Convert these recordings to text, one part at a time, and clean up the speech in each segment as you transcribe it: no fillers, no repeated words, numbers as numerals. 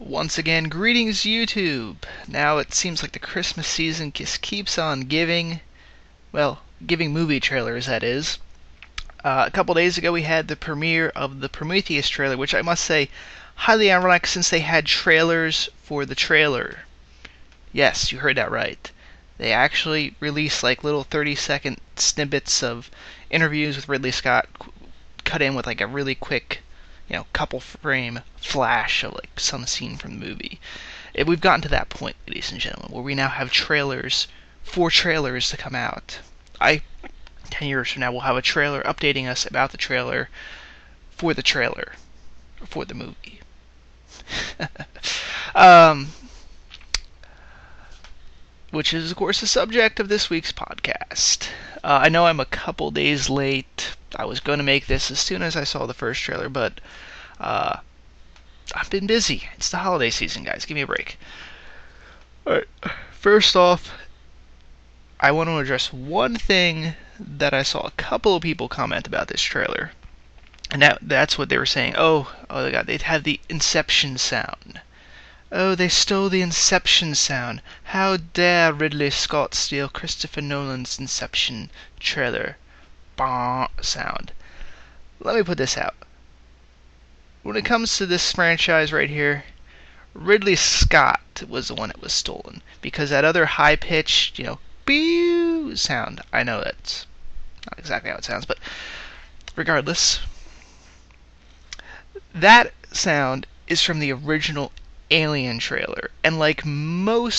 Once again, greetings YouTube! Now it seems like the Christmas season just keeps on giving, well, giving movie trailers, that is. A couple days ago we had the premiere of the Prometheus trailer, which I must say, highly ironic since they had trailers for the trailer. Yes, you heard that right. They actually released like little 30-second snippets of interviews with Ridley Scott, cut in with like a really quick, couple frame flash of like some scene from the movie. We've gotten to that point, ladies and gentlemen, where we now have trailers for trailers to come out. 10 years from now, we'll have a trailer updating us about the trailer for the movie. Which is, of course, the subject of this week's podcast. I know I'm a couple days late. I was going to make this as soon as I saw the first trailer, but I've been busy. It's the holiday season, guys. Give me a break. Alright, first off, I want to address one thing that I saw a couple of people comment about this trailer. And that's what they were saying. Oh my god, they'd have the Inception sound. Oh, they stole the Inception sound. How dare Ridley Scott steal Christopher Nolan's Inception trailer sound. Let me put this out. When it comes to this franchise right here, Ridley Scott was the one that was stolen. Because that other high-pitched, beep sound, I know that's not exactly how it sounds, but regardless, that sound is from the original Alien trailer, and like many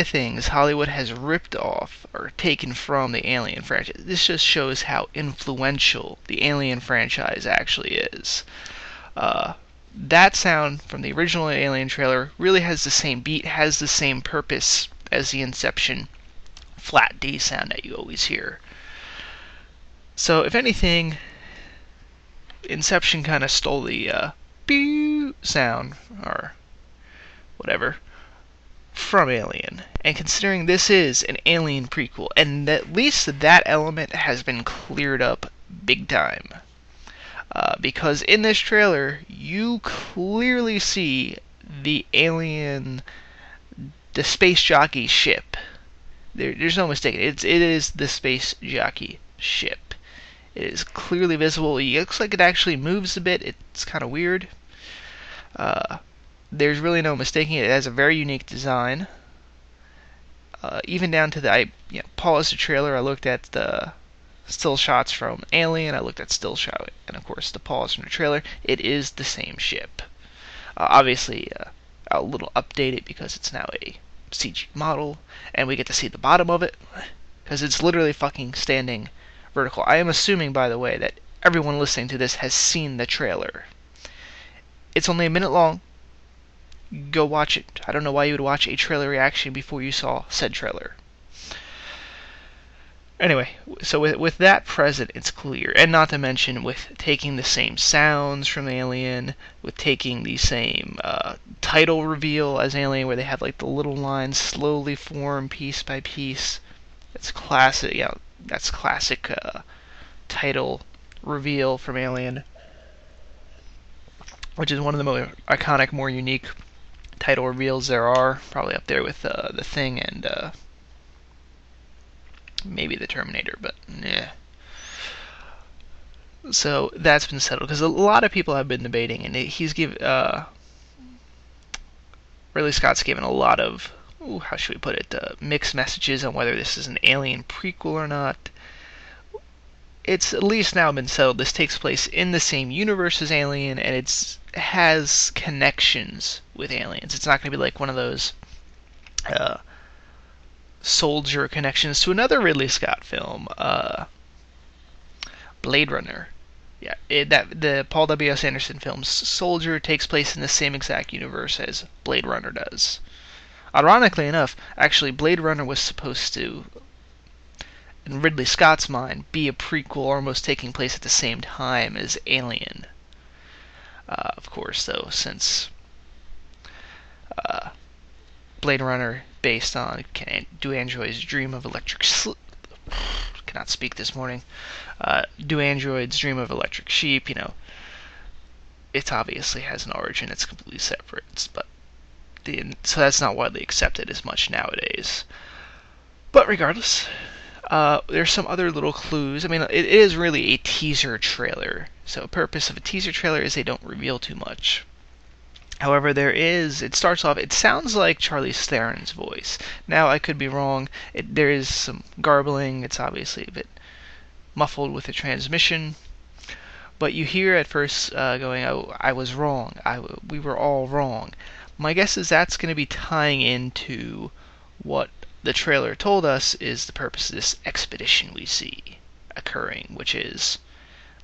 things Hollywood has ripped off or taken from the Alien franchise, this just shows how influential the Alien franchise actually is. That sound from the original Alien trailer really has the same beat, has the same purpose as the Inception flat D sound that you always hear. So if anything, Inception kind of stole the beep sound, or whatever, from Alien. And considering this is an Alien prequel, and at least that element has been cleared up big time. Because in this trailer, you clearly see the alien, the space jockey ship. There's no mistaking it. It is the space jockey ship. It is clearly visible. It looks like it actually moves a bit. It's kind of weird. There's really no mistaking it. It has a very unique design. Even down to I paused the trailer. I looked at the still shots from Alien. I looked at still shot, and of course the pause from the trailer. It is the same ship. Obviously, a little updated because it's now a CG model, and we get to see the bottom of it because it's literally fucking standing vertical. I am assuming, by the way, that everyone listening to this has seen the trailer. It's only a minute long. Go watch it. I don't know why you would watch a trailer reaction before you saw said trailer. Anyway, so with that present, it's clear. And not to mention with taking the same sounds from Alien, with taking the same title reveal as Alien, where they have like the little lines slowly form piece by piece. It's classic, that's classic title reveal from Alien, which is one of the more iconic, more unique title reveals there are. Probably up there with The Thing and maybe the Terminator, but yeah. So that's been settled because a lot of people have been debating, and Ridley Scott's given a lot of, how should we put it, mixed messages on whether this is an Alien prequel or not. It's at least now been settled. This takes place in the same universe as Alien, and it has connections with aliens. It's not going to be like one of those soldier connections to another Ridley Scott film, Blade Runner. Yeah, the Paul W.S. Anderson film Soldier takes place in the same exact universe as Blade Runner does. Ironically enough, actually, Blade Runner was supposed to, in Ridley Scott's mind, be a prequel almost taking place at the same time as Alien. Of course, though, since Blade Runner based on Do Androids Dream of Electric Sleep? Cannot speak this morning. Do Androids Dream of Electric Sheep? it obviously has an origin that's completely separate, but so that's not widely accepted as much nowadays. But regardless, there's some other little clues. I mean, it is really a teaser trailer, so the purpose of a teaser trailer is they don't reveal too much. However, it starts off, it sounds like Charlize Theron's voice. Now, I could be wrong. There is some garbling. It's obviously a bit muffled with the transmission. But you hear at first going, "Oh, I was wrong. We were all wrong." My guess is that's going to be tying into what the trailer told us is the purpose of this expedition we see occurring, which is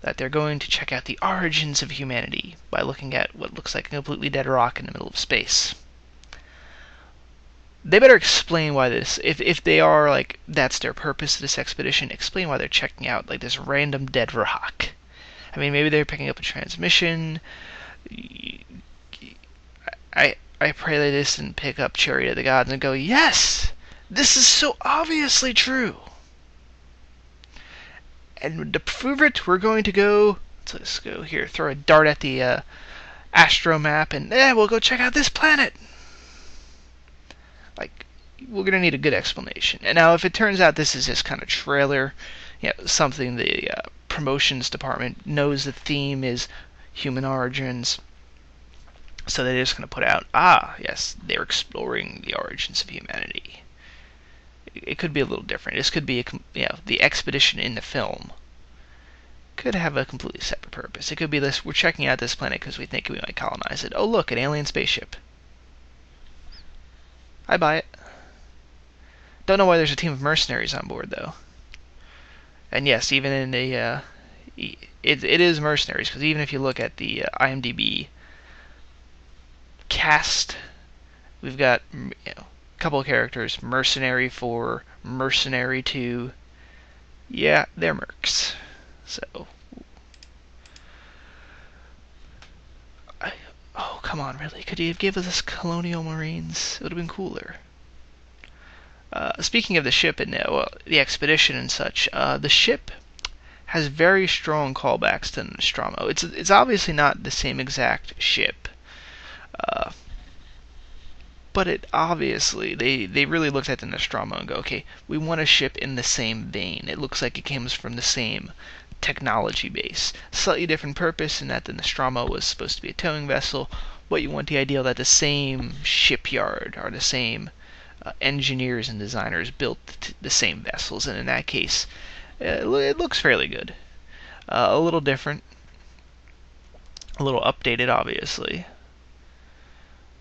that they're going to check out the origins of humanity by looking at what looks like a completely dead rock in the middle of space. They better explain why this, if they are like, that's their purpose of this expedition, explain why they're checking out like this random dead rock. I mean, maybe they're picking up a transmission. I pray they didn't pick up Chariot of the Gods and go, yes, this is so obviously true. And to prove it, we're going to go, let's go here, throw a dart at the astro map, and we'll go check out this planet. Like, we're going to need a good explanation. And now, if it turns out this is this kind of trailer, something the promotions department knows the theme is human origins, so they're just going to put out, yes, they're exploring the origins of humanity. It could be a little different. This could be the expedition in the film could have a completely separate purpose. It could be this: we're checking out this planet because we think we might colonize it. Oh, look, an alien spaceship. I buy it. Don't know why there's a team of mercenaries on board, though. And yes, even in the it is mercenaries, because even if you look at the IMDb cast, we've got a couple of characters: Mercenary 4, Mercenary 2. Yeah, they're mercs. So, oh, come on, really? Could you have given us Colonial Marines? It would have been cooler. Speaking of the ship and the expedition and such, the ship has very strong callbacks to Nostromo. It's obviously not the same exact ship, but it obviously they really looked at the Nostromo and go, okay, we want a ship in the same vein. It looks like it comes from the same technology base. Slightly different purpose in that the Nostromo was supposed to be a towing vessel, but you want the ideal that the same shipyard or the same engineers and designers built the same vessels, and in that case, it looks fairly good. A little different, a little updated, obviously.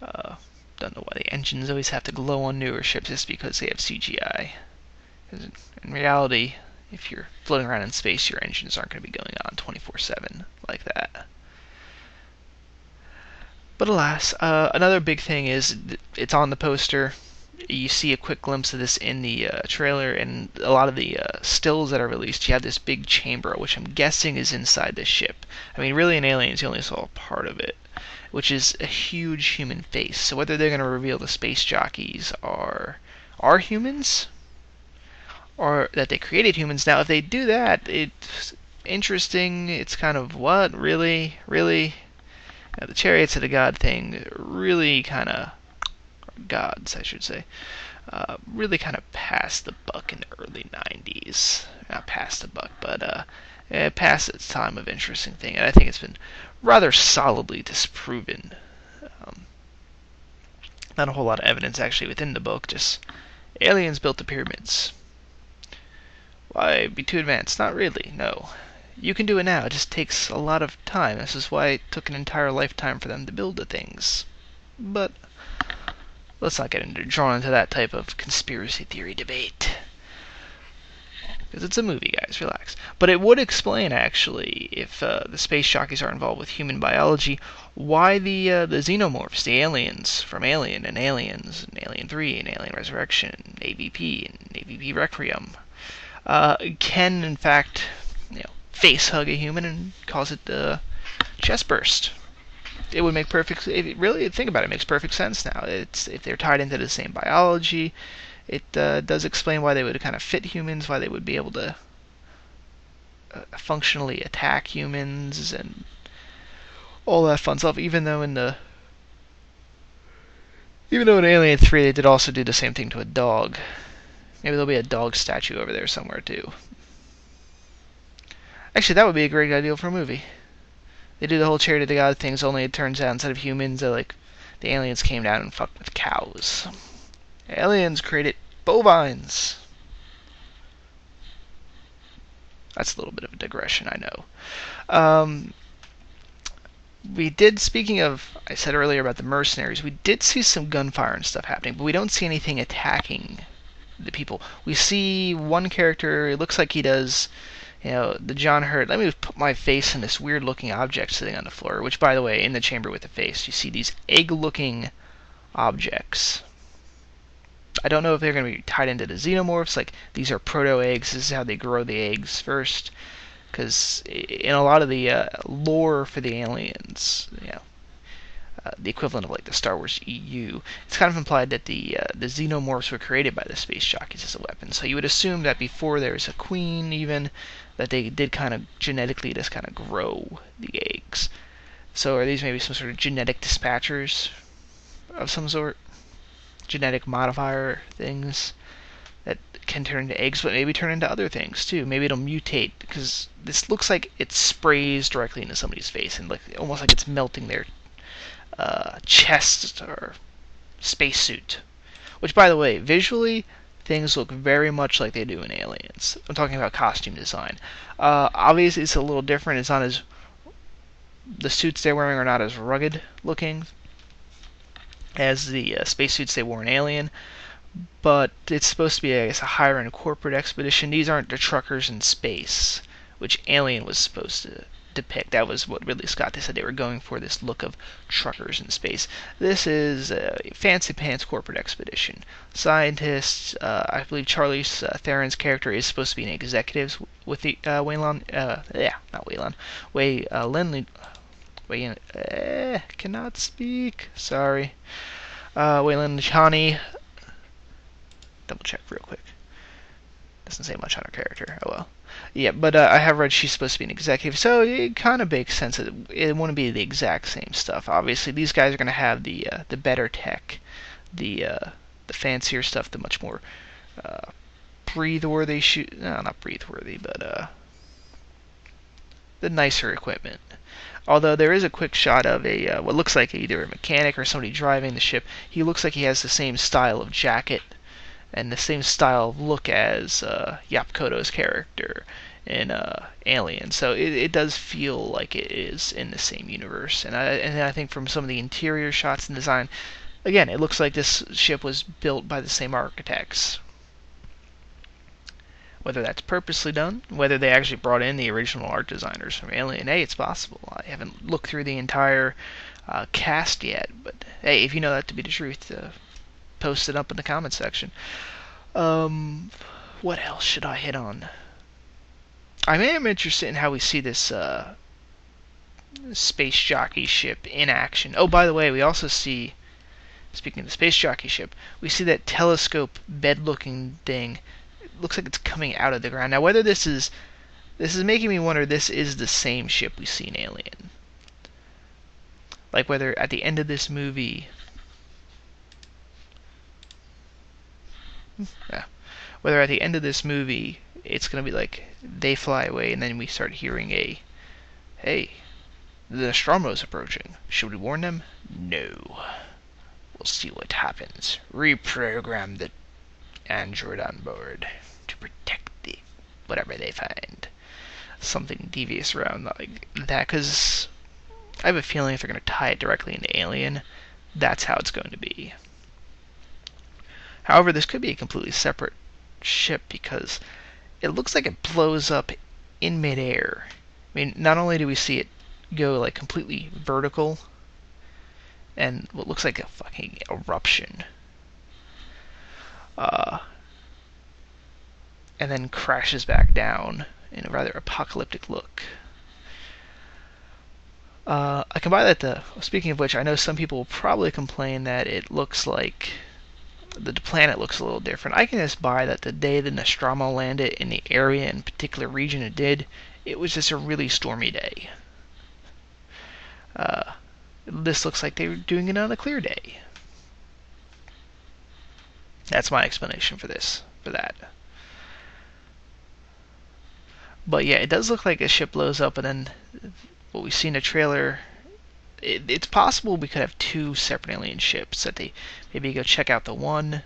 Don't know why the engines always have to glow on newer ships just because they have CGI. In reality, if you're floating around in space, your engines aren't going to be going on 24/7 like that. But alas, another big thing is it's on the poster. You see a quick glimpse of this in the trailer, and a lot of the stills that are released, you have this big chamber, which I'm guessing is inside the ship. I mean, really in Aliens, you only saw a part of it, which is a huge human face. So whether they're going to reveal the space jockeys are humans, or that they created humans. Now, if they do that, it's interesting. It's kind of, what? Really? The Chariots of the God thing really kind of, gods, I should say, really kind of passed the buck in the early 90s. Not past the buck, but past its time of interesting thing. And I think it's been rather solidly disproven. Not a whole lot of evidence actually within the book, just aliens built the pyramids. Why be too advanced? Not really, no. You can do it now, it just takes a lot of time. This is why it took an entire lifetime for them to build the things. But let's not get drawn into that type of conspiracy theory debate. Because it's a movie, guys, relax. But it would explain, actually, if the space jockeys are involved with human biology, why the xenomorphs, the aliens from Alien and Aliens, and Alien 3, and Alien Resurrection, and AVP, and AVP Requiem, can, in fact, face hug a human and cause it chest burst. It would make perfect. Really, think about it. It makes perfect sense now. If they're tied into the same biology, it does explain why they would kind of fit humans, why they would be able to functionally attack humans, and all that fun stuff. Even though in Alien 3 they did also do the same thing to a dog. Maybe there'll be a dog statue over there somewhere too. Actually, that would be a great idea for a movie. They do the whole charity of the god things, only it turns out instead of humans, the aliens came down and fucked with cows. Aliens created bovines. That's a little bit of a digression, I know. Speaking of, I said earlier about the mercenaries, we did see some gunfire and stuff happening, but we don't see anything attacking the people. We see one character, it looks like he does, the John Hurt. Let me put my face in this weird looking object sitting on the floor, which, by the way, in the chamber with the face, you see these egg looking objects. I don't know if they're going to be tied into the xenomorphs, like these are proto-eggs, this is how they grow the eggs first. Because in a lot of the lore for the aliens, the equivalent of like the Star Wars EU, it's kind of implied that the xenomorphs were created by the space jockeys as a weapon. So you would assume that before there's a queen, even that they did kind of genetically just kind of grow the eggs. So are these maybe some sort of genetic dispatchers of some sort, genetic modifier things that can turn into eggs, but maybe turn into other things too. Maybe it'll mutate, because this looks like it sprays directly into somebody's face, and almost like it's melting their chest or spacesuit. Which, by the way, visually, things look very much like they do in Aliens. I'm talking about costume design. Obviously, it's a little different. It's not as... The suits they're wearing are not as rugged looking as the spacesuits they wore in Alien. But it's supposed to be, I guess, a higher-end corporate expedition. These aren't the truckers in space, which Alien was supposed to depict. That was what Ridley Scott, they said they were going for, this look of truckers in space. This is a fancy-pants corporate expedition. Scientists, I believe Charlize Theron's character is supposed to be an executive with the Waylon, not Waylon, cannot speak, sorry. Waylon Chani, double check real quick. Doesn't say much on her character. Oh well. Yeah, but I have read she's supposed to be an executive, so it kind of makes sense that it wouldn't be the exact same stuff. Obviously, these guys are going to have the better tech, the fancier stuff, the much more breathe-worthy not breathe-worthy, but the nicer equipment. Although there is a quick shot of what looks like either a mechanic or somebody driving the ship. He looks like he has the same style of jacket and the same style of look as Yap Koto's character in Alien. So it does feel like it is in the same universe. And I think from some of the interior shots and design, again, it looks like this ship was built by the same architects. Whether that's purposely done, whether they actually brought in the original art designers from Alien, hey, it's possible. I haven't looked through the entire cast yet, but hey, if you know that to be the truth, post it up in the comment section. What else should I hit on? I am interested in how we see this space jockey ship in action. Oh, by the way, we also see, speaking of the space jockey ship, we see that telescope bed-looking thing. It looks like it's coming out of the ground. Now, whether this is making me wonder this is the same ship we see in Alien. Like whether at the end of this movie... Yeah. Whether at the end of this movie it's going to be like they fly away and then we start hearing hey, the Nostromo's approaching. Should we warn them? No. We'll see what happens. Reprogram the android on board to protect the whatever they find. Something devious around like that, because I have a feeling if they're going to tie it directly into Alien, that's how it's going to be. However, this could be a completely separate ship because it looks like it blows up in midair. I mean, not only do we see it go like completely vertical and what looks like a fucking eruption, and then crashes back down in a rather apocalyptic look. I can buy that. Speaking of which, I know some people will probably complain that it looks like the planet looks a little different. I can just buy that the day the Nostromo landed in the area and particular region it did, it was just a really stormy day. This looks like they were doing it on a clear day. That's my explanation for that. But yeah, it does look like a ship blows up, and then what we see in the trailer, it's possible we could have two separate alien ships, that they maybe go check out the one,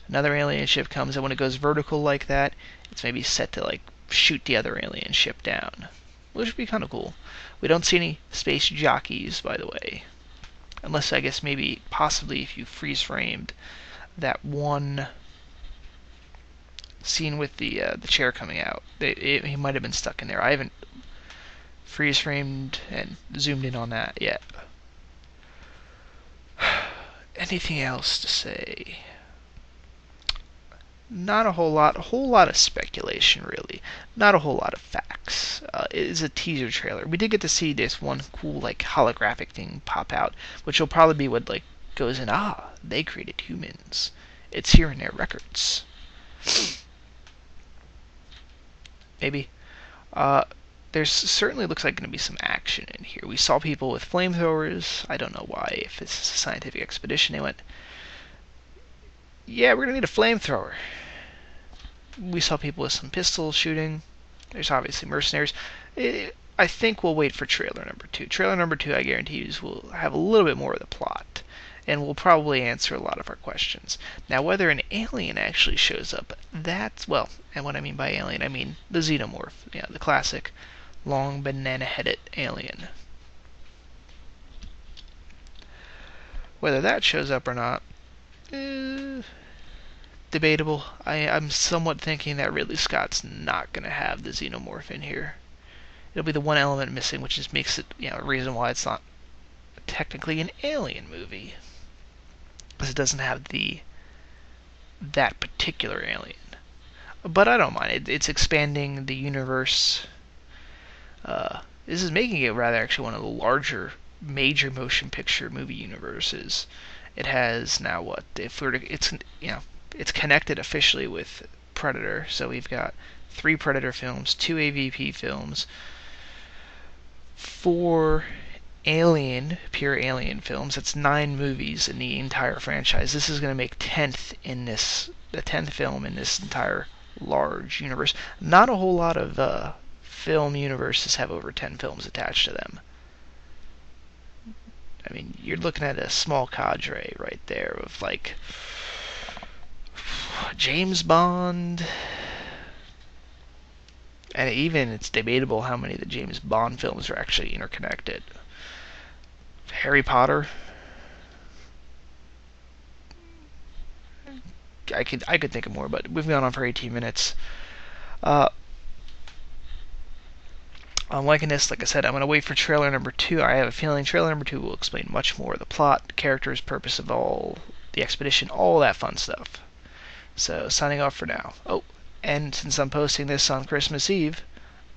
another alien ship comes, and when it goes vertical like that, it's maybe set to like shoot the other alien ship down, which would be kind of cool. We don't see any space jockeys, by the way, unless I guess maybe possibly if you freeze framed that one scene with the chair coming out, he might have been stuck in there. I haven't freeze framed and zoomed in on that yet. Anything else to say? Not a whole lot. A whole lot of speculation, really. Not a whole lot of facts. It is a teaser trailer. We did get to see this one cool, like, holographic thing pop out, which will probably be what, like, goes in, they created humans. It's here in their records. Maybe. There certainly looks like going to be some action in here. We saw people with flamethrowers. I don't know why. If it's a scientific expedition, they went, yeah, we're going to need a flamethrower. We saw people with some pistols shooting. There's obviously mercenaries. I think we'll wait for trailer number 2. Trailer number 2, I guarantee you, will have a little bit more of the plot, and will probably answer a lot of our questions. Now, whether an alien actually shows up, that's, well, and what I mean by alien, I mean the xenomorph, the classic long banana-headed alien. Whether that shows up or not, debatable. I'm somewhat thinking that Ridley Scott's not going to have the xenomorph in here. It'll be the one element missing, which just makes it, a reason why it's not technically an alien movie, because it doesn't have that particular alien. But I don't mind. It's expanding the universe. This is making it rather actually one of the larger major motion picture movie universes. It has now what? It's connected officially with Predator. So we've got 3 Predator films, 2 AVP films, 4 pure alien films. That's 9 movies in the entire franchise. This is going to make the 10th film in this entire large universe. Not a whole lot of film universes have over 10 films attached to them. I mean, you're looking at a small cadre right there of, like, James Bond, and even it's debatable how many of the James Bond films are actually interconnected. Harry Potter. I could think of more, but we've gone on for 18 minutes. I'm liking this. Like I said, I'm going to wait for trailer number 2. I have a feeling trailer number 2 will explain much more of the plot, the characters, purpose of all the expedition, all that fun stuff. So, signing off for now. Oh, and since I'm posting this on Christmas Eve,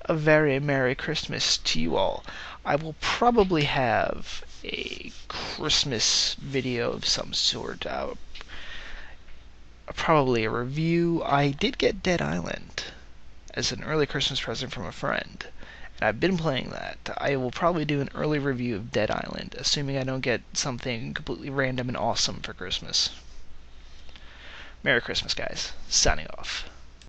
a very Merry Christmas to you all. I will probably have a Christmas video of some sort. Probably a review. I did get Dead Island as an early Christmas present from a friend, and I've been playing that. I will probably do an early review of Dead Island, assuming I don't get something completely random and awesome for Christmas. Merry Christmas, guys. Signing off.